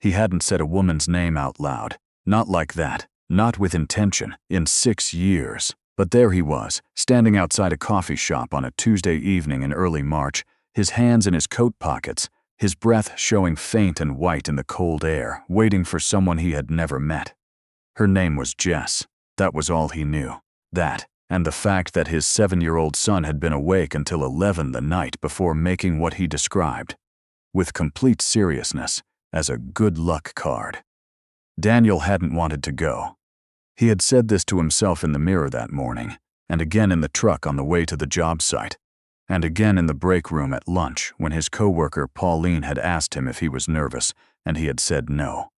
He hadn't said a woman's name out loud. Not like that. Not with intention. In 6 years. But there he was, standing outside a coffee shop on a Tuesday evening in early March, his hands in his coat pockets, his breath showing faint and white in the cold air, waiting for someone he had never met. Her name was Jess. That was all he knew. That, and the fact that his 7-year-old son had been awake until 11 the night before making what he described, with complete seriousness, as a good luck card. Daniel hadn't wanted to go. He had said this to himself in the mirror that morning, and again in the truck on the way to the job site, and again in the break room at lunch when his coworker Pauline had asked him if he was nervous, and he had said no.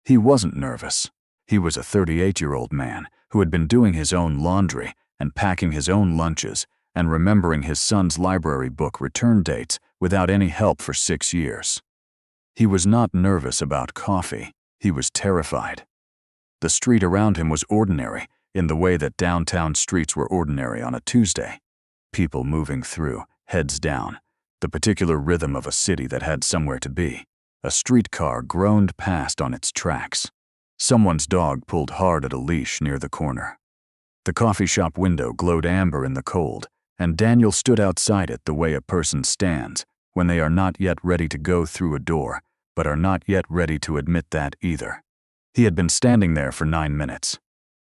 He wasn't nervous. He was a 38-year-old man who had been doing his own laundry and packing his own lunches and remembering his son's library book return dates without any help for 6 years. He was not nervous about coffee. He was terrified. The street around him was ordinary, in the way that downtown streets were ordinary on a Tuesday. People moving through, heads down, the particular rhythm of a city that had somewhere to be. A streetcar groaned past on its tracks. Someone's dog pulled hard at a leash near the corner. The coffee shop window glowed amber in the cold, and Daniel stood outside it the way a person stands when they are not yet ready to go through a door, but are not yet ready to admit that either. He had been standing there for 9 minutes.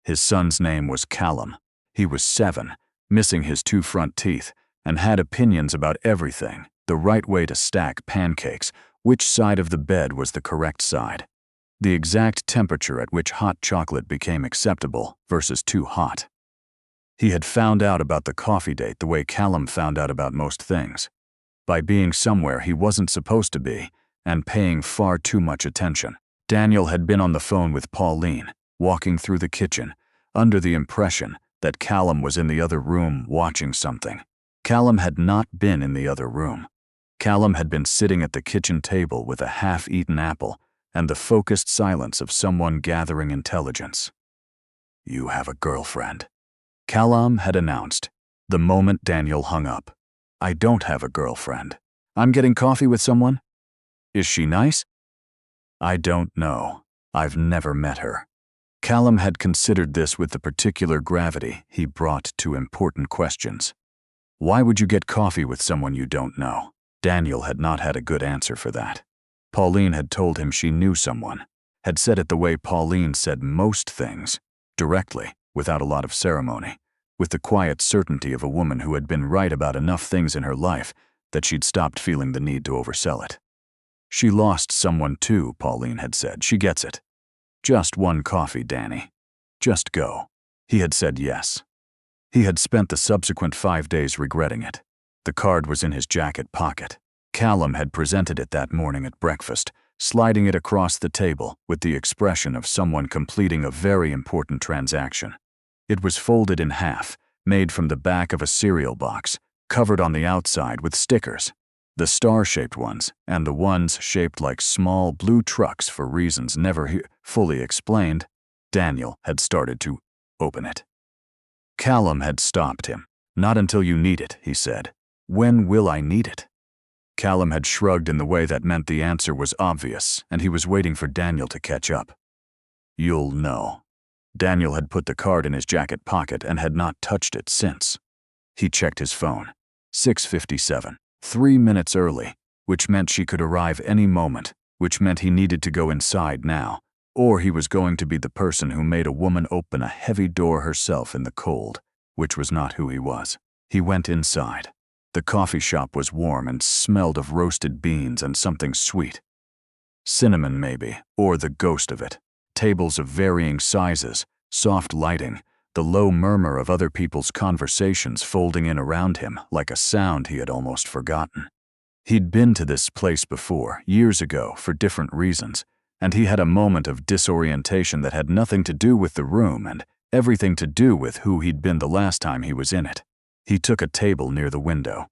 His son's name was Callum. He was 7, missing his 2 front teeth, and had opinions about everything, the right way to stack pancakes, which side of the bed was the correct side, the exact temperature at which hot chocolate became acceptable versus too hot. He had found out about the coffee date the way Callum found out about most things, by being somewhere he wasn't supposed to be and paying far too much attention. Daniel had been on the phone with Pauline, walking through the kitchen, under the impression that Callum was in the other room watching something. Callum had not been in the other room. Callum had been sitting at the kitchen table with a half-eaten apple and the focused silence of someone gathering intelligence. "You have a girlfriend," Callum had announced, the moment Daniel hung up. "I don't have a girlfriend. I'm getting coffee with someone." "Is she nice?" "I don't know. I've never met her." Callum had considered this with the particular gravity he brought to important questions. Why would you get coffee with someone you don't know? Daniel had not had a good answer for that. Pauline had told him she knew someone, had said it the way Pauline said most things, directly, without a lot of ceremony, with the quiet certainty of a woman who had been right about enough things in her life that she'd stopped feeling the need to oversell it. "She lost someone too," Pauline had said. "She gets it. Just one coffee, Danny. Just go." He had said yes. He had spent the subsequent 5 days regretting it. The card was in his jacket pocket. Callum had presented it that morning at breakfast, sliding it across the table with the expression of someone completing a very important transaction. It was folded in half, made from the back of a cereal box, covered on the outside with stickers. The star-shaped ones, and the ones shaped like small blue trucks for reasons never fully explained. Daniel had started to open it. Callum had stopped him. "Not until you need it," he said. "When will I need it?" Callum had shrugged in the way that meant the answer was obvious, and he was waiting for Daniel to catch up. "You'll know." Daniel had put the card in his jacket pocket and had not touched it since. He checked his phone. 6:57. 3 minutes early, which meant she could arrive any moment, which meant he needed to go inside now, or he was going to be the person who made a woman open a heavy door herself in the cold, which was not who he was. He went inside. The coffee shop was warm and smelled of roasted beans and something sweet. Cinnamon maybe, or the ghost of it. Tables of varying sizes, soft lighting, the low murmur of other people's conversations folding in around him like a sound he had almost forgotten. He'd been to this place before, years ago, for different reasons, and he had a moment of disorientation that had nothing to do with the room and everything to do with who he'd been the last time he was in it. He took a table near the window.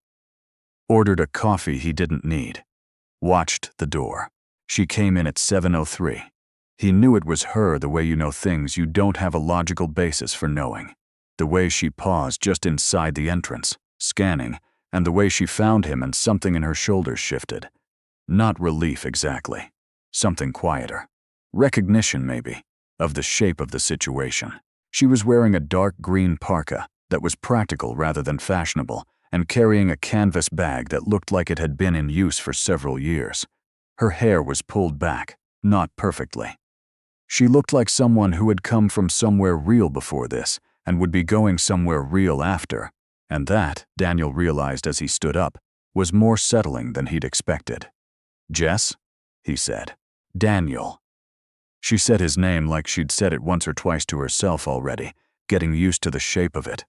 Ordered a coffee he didn't need. Watched the door. She came in at 7:03. He knew it was her the way you know things you don't have a logical basis for knowing. The way she paused just inside the entrance, scanning, and the way she found him and something in her shoulders shifted. Not relief exactly. Something quieter. Recognition, maybe, of the shape of the situation. She was wearing a dark green parka that was practical rather than fashionable, and carrying a canvas bag that looked like it had been in use for several years. Her hair was pulled back, not perfectly. She looked like someone who had come from somewhere real before this and would be going somewhere real after, and that, Daniel realized as he stood up, was more settling than he'd expected. "Jess?" he said. "Daniel." She said his name like she'd said it once or twice to herself already, getting used to the shape of it.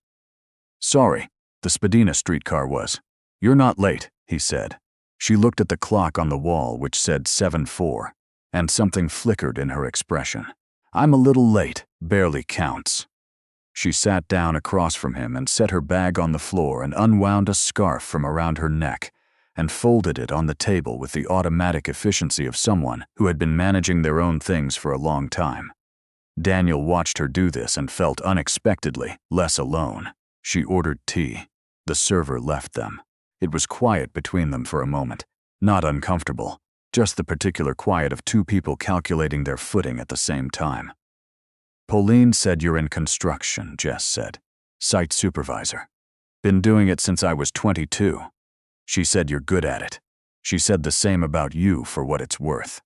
"Sorry, the Spadina streetcar was." "You're not late," he said. She looked at the clock on the wall which said 7:04, and something flickered in her expression. "I'm a little late, barely counts." She sat down across from him and set her bag on the floor and unwound a scarf from around her neck and folded it on the table with the automatic efficiency of someone who had been managing their own things for a long time. Daniel watched her do this and felt unexpectedly less alone. She ordered tea. The server left them. It was quiet between them for a moment, not uncomfortable, just the particular quiet of two people calculating their footing at the same time. "Pauline said you're in construction," Jess said. "Site supervisor. Been doing it since I was 22. She said you're good at it. She said the same about you for what it's worth."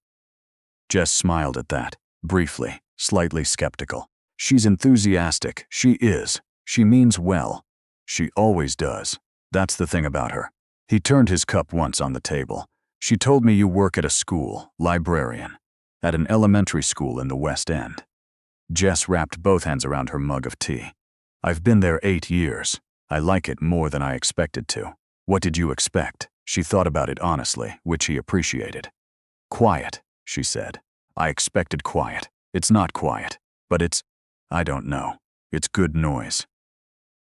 Jess smiled at that, briefly, slightly skeptical. "She's enthusiastic. She is. She means well. She always does. That's the thing about her." He turned his cup once on the table. "She told me you work at a school, librarian, at an elementary school in the West End." Jess wrapped both hands around her mug of tea. "I've been there 8 years. I like it more than I expected to." "What did you expect?" She thought about it honestly, which he appreciated. "Quiet," she said. "I expected quiet. It's not quiet, but I don't know. It's good noise.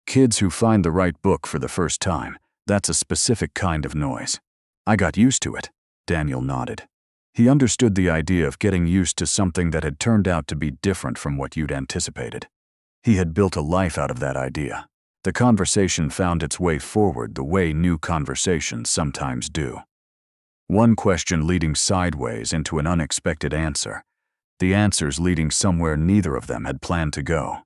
Kids who find the right book for the first time, that's a specific kind of noise." "I got used to it," Daniel nodded. He understood the idea of getting used to something that had turned out to be different from what you'd anticipated. He had built a life out of that idea. The conversation found its way forward the way new conversations sometimes do. One question leading sideways into an unexpected answer, the answers leading somewhere neither of them had planned to go.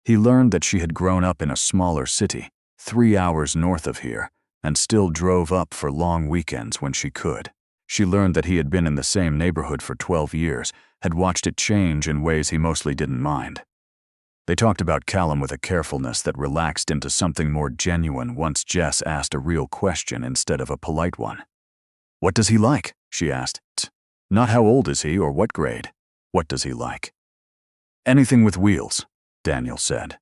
He learned that she had grown up in a smaller city, 3 hours north of here, and still drove up for long weekends when she could. She learned that he had been in the same neighborhood for 12 years, had watched it change in ways he mostly didn't mind. They talked about Callum with a carefulness that relaxed into something more genuine once Jess asked a real question instead of a polite one. "What does he like?" she asked. "Not how old is he or what grade. What does he like?" "Anything with wheels," Daniel said.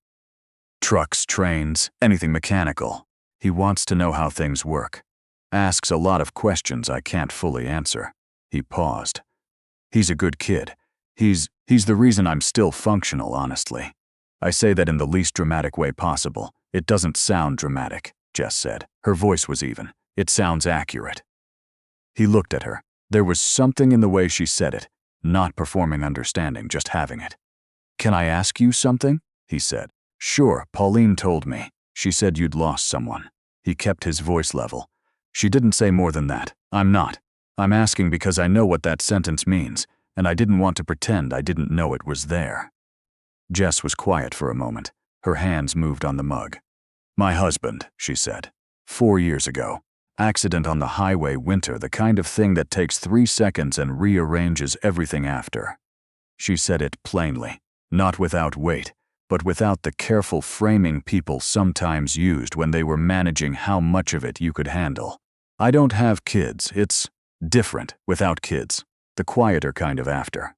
"Trucks, trains, anything mechanical. He wants to know how things work. Asks a lot of questions I can't fully answer." He paused. "He's a good kid. He's the reason I'm still functional, honestly. I say that in the least dramatic way possible. It doesn't sound dramatic," Jess said. Her voice was even. "It sounds accurate." He looked at her. There was something in the way she said it, not performing understanding, just having it. "Can I ask you something?" he said. "Sure, Pauline told me. She said you'd lost someone." He kept his voice level. "She didn't say more than that. I'm not. I'm asking because I know what that sentence means, and I didn't want to pretend I didn't know it was there." Jess was quiet for a moment. Her hands moved on the mug. "My husband," she said. 4 years ago. Accident on the highway, winter, the kind of thing that takes 3 seconds and rearranges everything after." She said it plainly, not without weight, but without the careful framing people sometimes used when they were managing how much of it you could handle. "I don't have kids. It's different without kids. The quieter kind of after."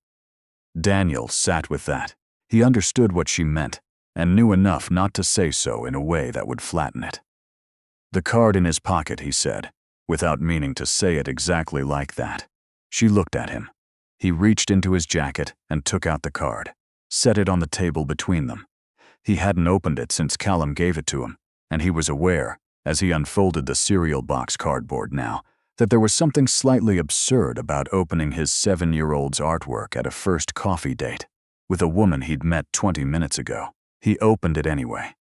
Daniel sat with that. He understood what she meant, and knew enough not to say so in a way that would flatten it. "The card in his pocket," he said, without meaning to say it exactly like that. She looked at him. He reached into his jacket and took out the card, set it on the table between them. He hadn't opened it since Callum gave it to him, and he was aware, as he unfolded the cereal box cardboard now, that there was something slightly absurd about opening his 7-year-old's artwork at a first coffee date with a woman he'd met 20 minutes ago. He opened it anyway.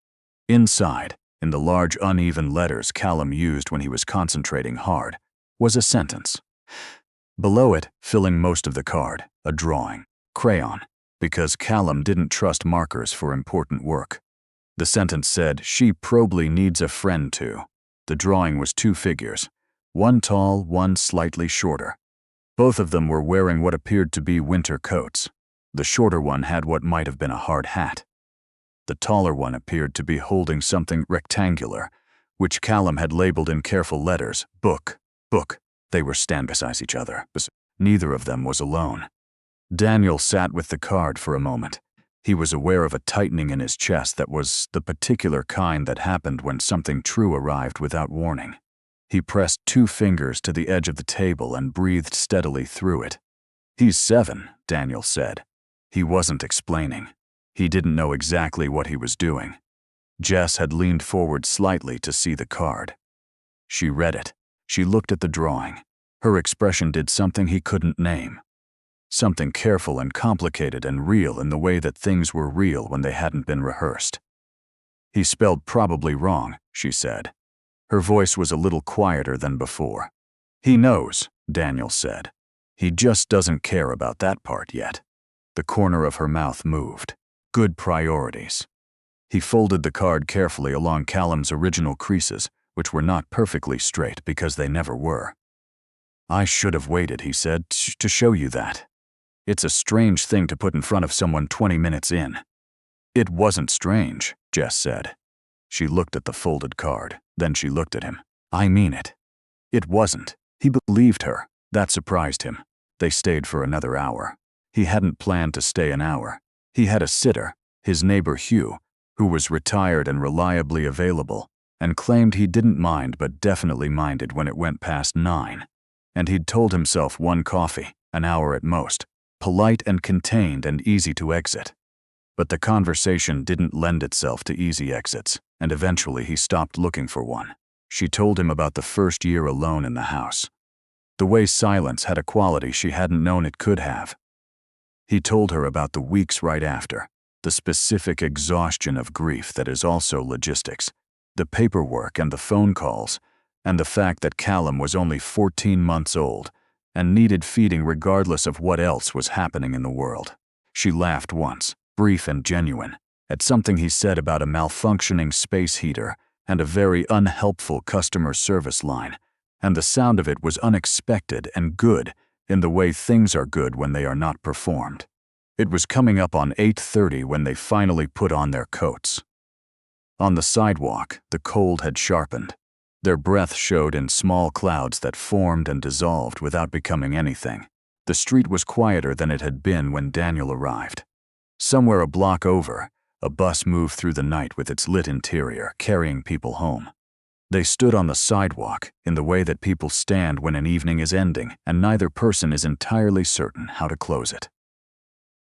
Inside, in the large uneven letters Callum used when he was concentrating hard, was a sentence. Below it, filling most of the card, a drawing, crayon, because Callum didn't trust markers for important work. The sentence said, "She probably needs a friend too." The drawing was two figures, one tall, one slightly shorter. Both of them were wearing what appeared to be winter coats. The shorter one had what might have been a hard hat. The taller one appeared to be holding something rectangular, which Callum had labeled in careful letters, "Book, book." They were stand beside each other. Neither of them was alone. Daniel sat with the card for a moment. He was aware of a tightening in his chest that was the particular kind that happened when something true arrived without warning. He pressed two fingers to the edge of the table and breathed steadily through it. "He's 7, Daniel said. He wasn't explaining. He didn't know exactly what he was doing. Jess had leaned forward slightly to see the card. She read it. She looked at the drawing. Her expression did something he couldn't name. Something careful and complicated and real in the way that things were real when they hadn't been rehearsed. "He spelled probably wrong," she said. Her voice was a little quieter than before. "He knows," Daniel said. "He just doesn't care about that part yet." The corner of her mouth moved. Good priorities. He folded the card carefully along Callum's original creases, which were not perfectly straight because they never were. "I should have waited," he said, "to show you that. It's a strange thing to put in front of someone 20 minutes in." "It wasn't strange," Jess said. She looked at the folded card, then she looked at him. "I mean it." It wasn't. He believed her. That surprised him. They stayed for another hour. He hadn't planned to stay an hour. He had a sitter, his neighbor Hugh, who was retired and reliably available, and claimed he didn't mind but definitely minded when it went past 9. And he'd told himself 1 coffee, an hour at most, polite and contained and easy to exit. But the conversation didn't lend itself to easy exits, and eventually he stopped looking for one. She told him about the first year alone in the house. The way silence had a quality she hadn't known it could have. He told her about the weeks right after, the specific exhaustion of grief that is also logistics, the paperwork and the phone calls, and the fact that Callum was only 14 months old and needed feeding regardless of what else was happening in the world. She laughed once, brief and genuine, at something he said about a malfunctioning space heater and a very unhelpful customer service line, and the sound of it was unexpected and good in the way things are good when they are not performed. It was coming up on 8:30 when they finally put on their coats. On the sidewalk, the cold had sharpened. Their breath showed in small clouds that formed and dissolved without becoming anything. The street was quieter than it had been when Daniel arrived. Somewhere a block over, a bus moved through the night with its lit interior, carrying people home. They stood on the sidewalk in the way that people stand when an evening is ending and neither person is entirely certain how to close it.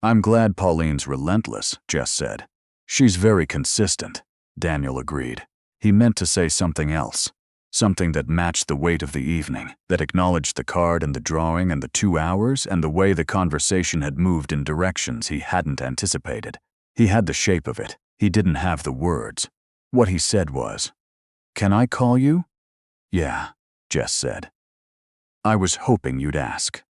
"I'm glad Pauline's relentless," Jess said. "She's very consistent," Daniel agreed. He meant to say something else. Something that matched the weight of the evening, that acknowledged the card and the drawing and the 2 hours and the way the conversation had moved in directions he hadn't anticipated. He had the shape of it. He didn't have the words. What he said was, "Can I call you?" "Yeah," Jess said. "I was hoping you'd ask."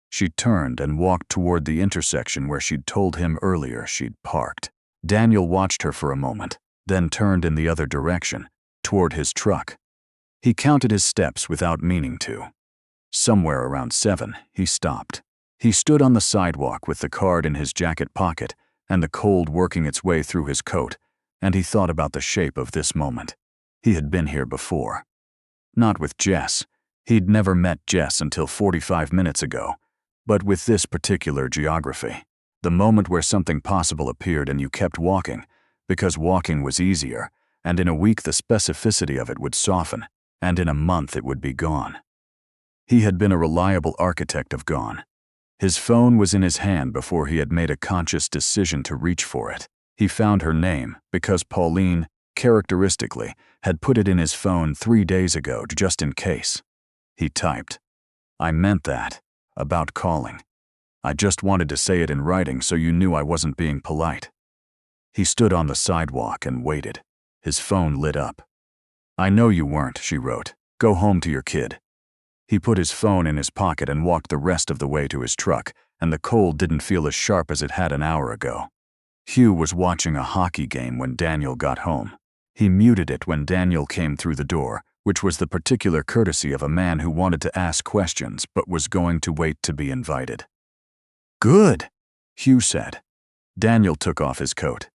She turned and walked toward the intersection where she'd told him earlier she'd parked. Daniel watched her for a moment, then turned in the other direction, toward his truck. He counted his steps without meaning to. Somewhere around 7, he stopped. He stood on the sidewalk with the card in his jacket pocket and the cold working its way through his coat, and he thought about the shape of this moment. He had been here before. Not with Jess. He'd never met Jess until 45 minutes ago, but with this particular geography. The moment where something possible appeared and you kept walking, because walking was easier, and in a week the specificity of it would soften, and in a month it would be gone. He had been a reliable architect of gone. His phone was in his hand before he had made a conscious decision to reach for it. He found her name because Pauline, characteristically, had put it in his phone 3 days ago just in case. He typed, "I meant that, about calling. I just wanted to say it in writing so you knew I wasn't being polite." He stood on the sidewalk and waited. His phone lit up. "I know you weren't," she wrote. "Go home to your kid." He put his phone in his pocket and walked the rest of the way to his truck, and the cold didn't feel as sharp as it had an hour ago. Hugh was watching a hockey game when Daniel got home. He muted it when Daniel came through the door, which was the particular courtesy of a man who wanted to ask questions but was going to wait to be invited. "Good," Hugh said. Daniel took off his coat.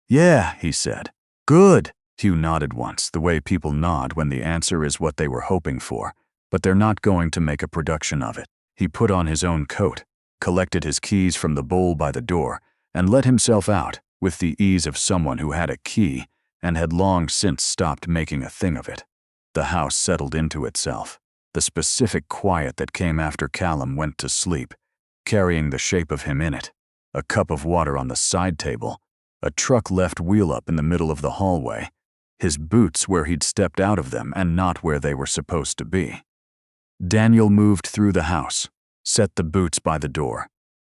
"Yeah," he said. "Good." Hugh nodded once, the way people nod when the answer is what they were hoping for, but they're not going to make a production of it. He put on his own coat, collected his keys from the bowl by the door, and let himself out with the ease of someone who had a key and had long since stopped making a thing of it. The house settled into itself, the specific quiet that came after Callum went to sleep, carrying the shape of him in it. A cup of water on the side table, a truck left wheel up in the middle of the hallway, his boots where he'd stepped out of them and not where they were supposed to be. Daniel moved through the house, set the boots by the door,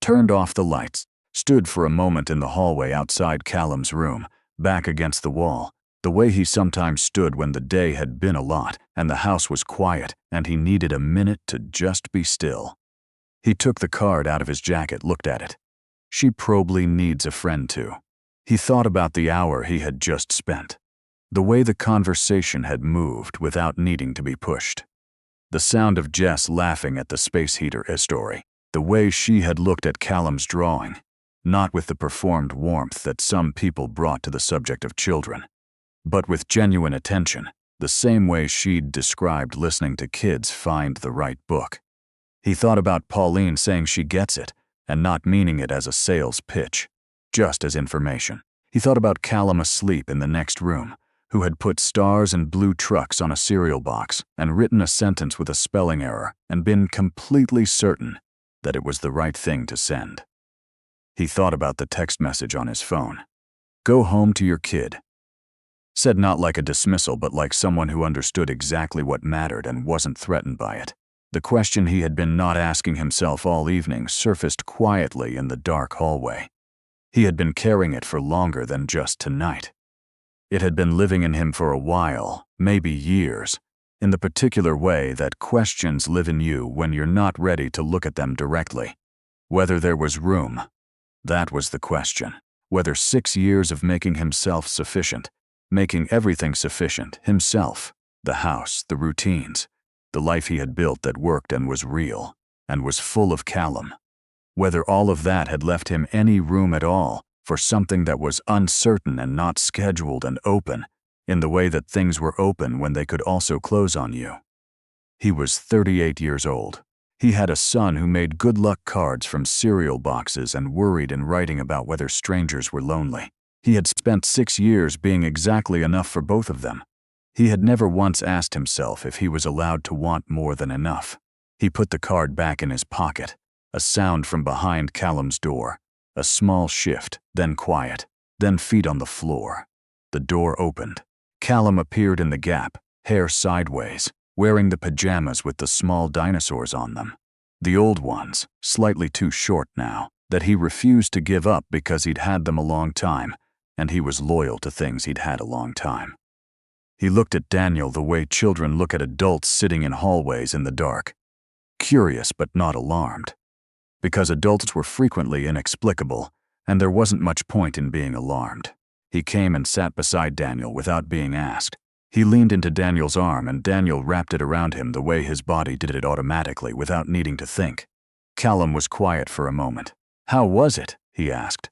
turned off the lights, stood for a moment in the hallway outside Callum's room, back against the wall, the way he sometimes stood when the day had been a lot and the house was quiet and he needed a minute to just be still. He took the card out of his jacket, looked at it. She probably needs a friend too. He thought about the hour he had just spent, the way the conversation had moved without needing to be pushed. The sound of Jess laughing at the space heater story, the way she had looked at Callum's drawing, not with the performed warmth that some people brought to the subject of children, but with genuine attention, the same way she'd described listening to kids find the right book. He thought about Pauline saying she gets it, and not meaning it as a sales pitch, just as information. He thought about Callum asleep in the next room, who had put stars and blue trucks on a cereal box and written a sentence with a spelling error and been completely certain that it was the right thing to send. He thought about the text message on his phone. "Go home to your kid." Said not like a dismissal but like someone who understood exactly what mattered and wasn't threatened by it. The question he had been not asking himself all evening surfaced quietly in the dark hallway. He had been carrying it for longer than just tonight. It had been living in him for a while, maybe years, in the particular way that questions live in you when you're not ready to look at them directly. Whether there was room. That was the question. Whether 6 years of making himself sufficient, making everything sufficient, himself, the house, the routines, the life he had built that worked and was real, and was full of Callum. Whether all of that had left him any room at all for something that was uncertain and not scheduled and open, in the way that things were open when they could also close on you. He was 38 years old. He had a son who made good luck cards from cereal boxes and worried in writing about whether strangers were lonely. He had spent 6 years being exactly enough for both of them. He had never once asked himself if he was allowed to want more than enough. He put the card back in his pocket, a sound from behind Callum's door, a small shift, then quiet, then feet on the floor. The door opened. Callum appeared in the gap, hair sideways, wearing the pajamas with the small dinosaurs on them. The old ones, slightly too short now, that he refused to give up because he'd had them a long time, and he was loyal to things he'd had a long time. He looked at Daniel the way children look at adults sitting in hallways in the dark, curious but not alarmed, because adults were frequently inexplicable, and there wasn't much point in being alarmed. He came and sat beside Daniel without being asked. He leaned into Daniel's arm and Daniel wrapped it around him the way his body did it automatically without needing to think. Callum was quiet for a moment. "How was it?" he asked.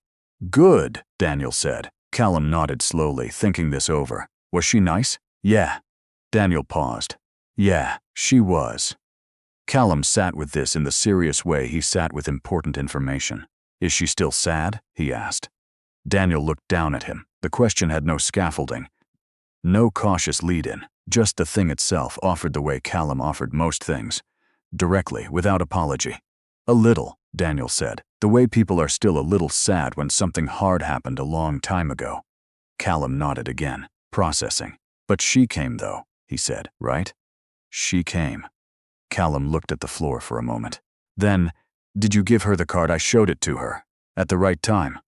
"Good," Daniel said. Callum nodded slowly, thinking this over. "Was she nice?" "Yeah." Daniel paused. "Yeah, she was." Callum sat with this in the serious way he sat with important information. "Is she still sad?" he asked. Daniel looked down at him. The question had no scaffolding, no cautious lead-in, just the thing itself offered the way Callum offered most things, directly, without apology. "A little," Daniel said, "the way people are still a little sad when something hard happened a long time ago." Callum nodded again, processing. "But she came though," he said, "right?" "She came." Callum looked at the floor for a moment. Then, "Did you give her the card? I showed it to her. At the right time."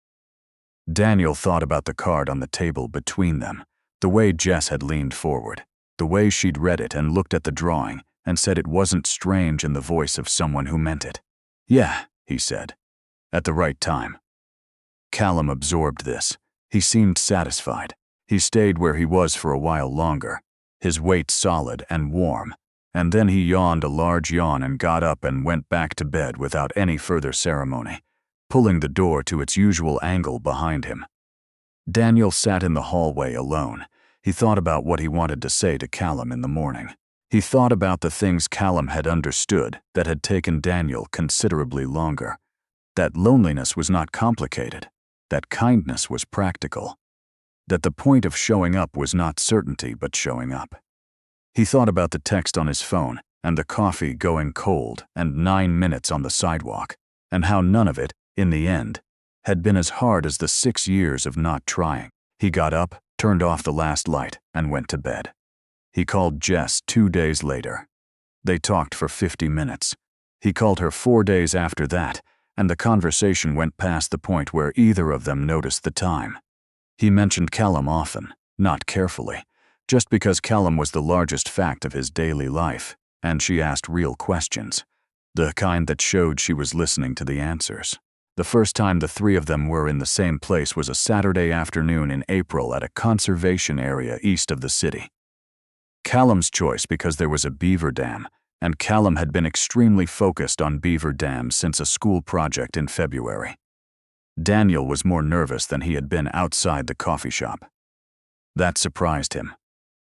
Daniel thought about the card on the table between them, the way Jess had leaned forward, the way she'd read it and looked at the drawing, and said it wasn't strange in the voice of someone who meant it. "Yeah," he said. "At the right time." Callum absorbed this. He seemed satisfied. He stayed where he was for a while longer, his weight solid and warm, and then he yawned a large yawn and got up and went back to bed without any further ceremony, pulling the door to its usual angle behind him. Daniel sat in the hallway alone. He thought about what he wanted to say to Callum in the morning. He thought about the things Callum had understood that had taken Daniel considerably longer. That loneliness was not complicated, that kindness was practical, that the point of showing up was not certainty but showing up. He thought about the text on his phone and the coffee going cold and 9 minutes on the sidewalk, and how none of it, in the end, had been as hard as the 6 years of not trying. He got up, turned off the last light, and went to bed. He called Jess 2 days later. They talked for 50 minutes. He called her 4 days after that, and the conversation went past the point where either of them noticed the time. He mentioned Callum often, not carefully, just because Callum was the largest fact of his daily life, and she asked real questions, the kind that showed she was listening to the answers. The first time the three of them were in the same place was a Saturday afternoon in April at a conservation area east of the city. Callum's choice because there was a beaver dam, and Callum had been extremely focused on beaver dams since a school project in February. Daniel was more nervous than he had been outside the coffee shop. That surprised him.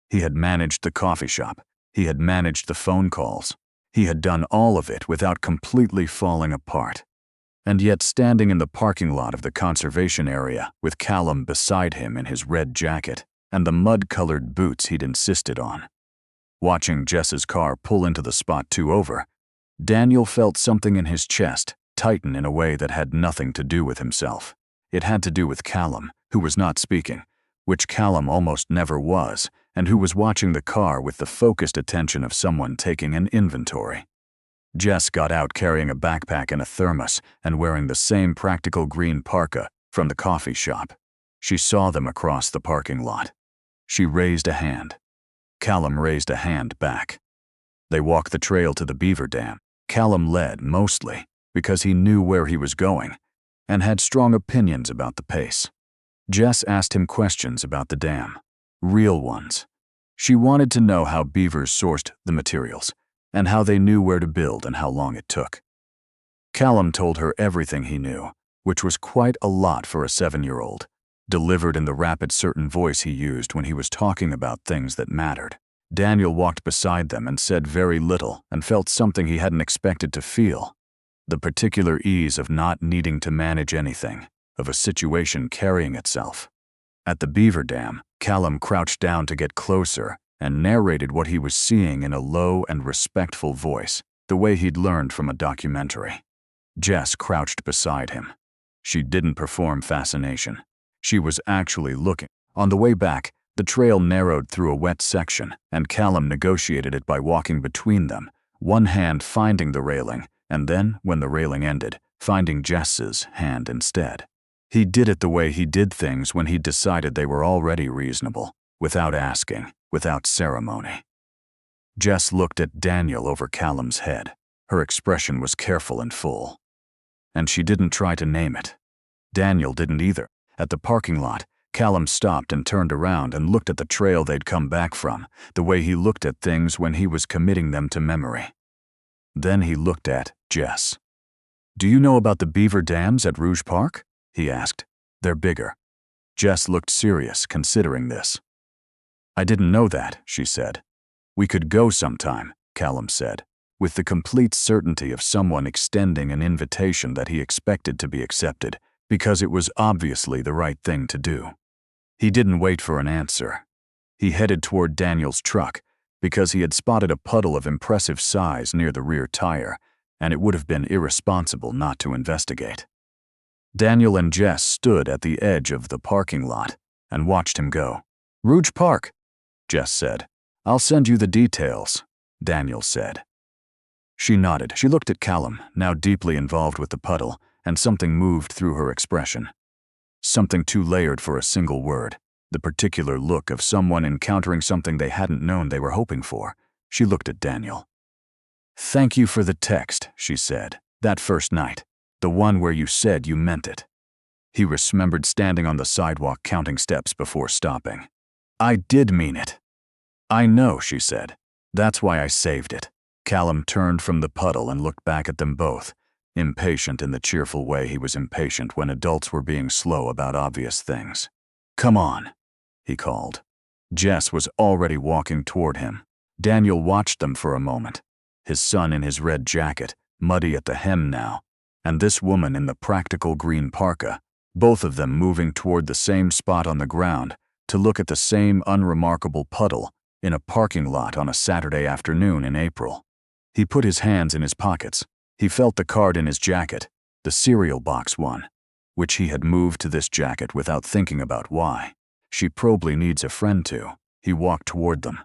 He had managed the coffee shop. He had managed the phone calls. He had done all of it without completely falling apart. And yet, standing in the parking lot of the conservation area with Callum beside him in his red jacket and the mud-colored boots he'd insisted on, watching Jess's car pull into the spot 2 over, Daniel felt something in his chest tighten in a way that had nothing to do with himself. It had to do with Callum, who was not speaking, which Callum almost never was, and who was watching the car with the focused attention of someone taking an inventory. Jess got out carrying a backpack and a thermos and wearing the same practical green parka from the coffee shop. She saw them across the parking lot. She raised a hand. Callum raised a hand back. They walked the trail to the beaver dam. Callum led, mostly, because he knew where he was going and had strong opinions about the pace. Jess asked him questions about the dam, real ones. She wanted to know how beavers sourced the materials and how they knew where to build and how long it took. Callum told her everything he knew, which was quite a lot for a 7-year-old, delivered in the rapid, certain voice he used when he was talking about things that mattered. Daniel walked beside them and said very little and felt something he hadn't expected to feel, the particular ease of not needing to manage anything, of a situation carrying itself. At the beaver dam, Callum crouched down to get closer and narrated what he was seeing in a low and respectful voice, the way he'd learned from a documentary. Jess crouched beside him. She didn't perform fascination. She was actually looking. On the way back, the trail narrowed through a wet section, and Callum negotiated it by walking between them, one hand finding the railing, and then, when the railing ended, finding Jess's hand instead. He did it the way he did things when he decided they were already reasonable, without asking, without ceremony. Jess looked at Daniel over Callum's head. Her expression was careful and full. And she didn't try to name it. Daniel didn't either. At the parking lot, Callum stopped and turned around and looked at the trail they'd come back from, the way he looked at things when he was committing them to memory. Then he looked at Jess. "Do you know about the beaver dams at Rouge Park?" he asked. "They're bigger." Jess looked serious, considering this. "I didn't know that," she said. "We could go sometime," Callum said, with the complete certainty of someone extending an invitation that he expected to be accepted, because it was obviously the right thing to do. He didn't wait for an answer. He headed toward Daniel's truck, because he had spotted a puddle of impressive size near the rear tire, and it would have been irresponsible not to investigate. Daniel and Jess stood at the edge of the parking lot and watched him go. "Rouge Park," Jess said. "I'll send you the details," Daniel said. She nodded. She looked at Callum, now deeply involved with the puddle, and something moved through her expression. Something too layered for a single word, the particular look of someone encountering something they hadn't known they were hoping for. She looked at Daniel. "Thank you for the text," she said. "That first night. The one where you said you meant it." He remembered standing on the sidewalk counting steps before stopping. "I did mean it." "I know," she said. "That's why I saved it." Callum turned from the puddle and looked back at them both, impatient in the cheerful way he was impatient when adults were being slow about obvious things. "Come on," he called. Jess was already walking toward him. Daniel watched them for a moment, his son in his red jacket, muddy at the hem now, and this woman in the practical green parka, both of them moving toward the same spot on the ground to look at the same unremarkable puddle in a parking lot on a Saturday afternoon in April. He put his hands in his pockets. He felt the card in his jacket, the cereal box one, which he had moved to this jacket without thinking about why. She probably needs a friend too. He walked toward them.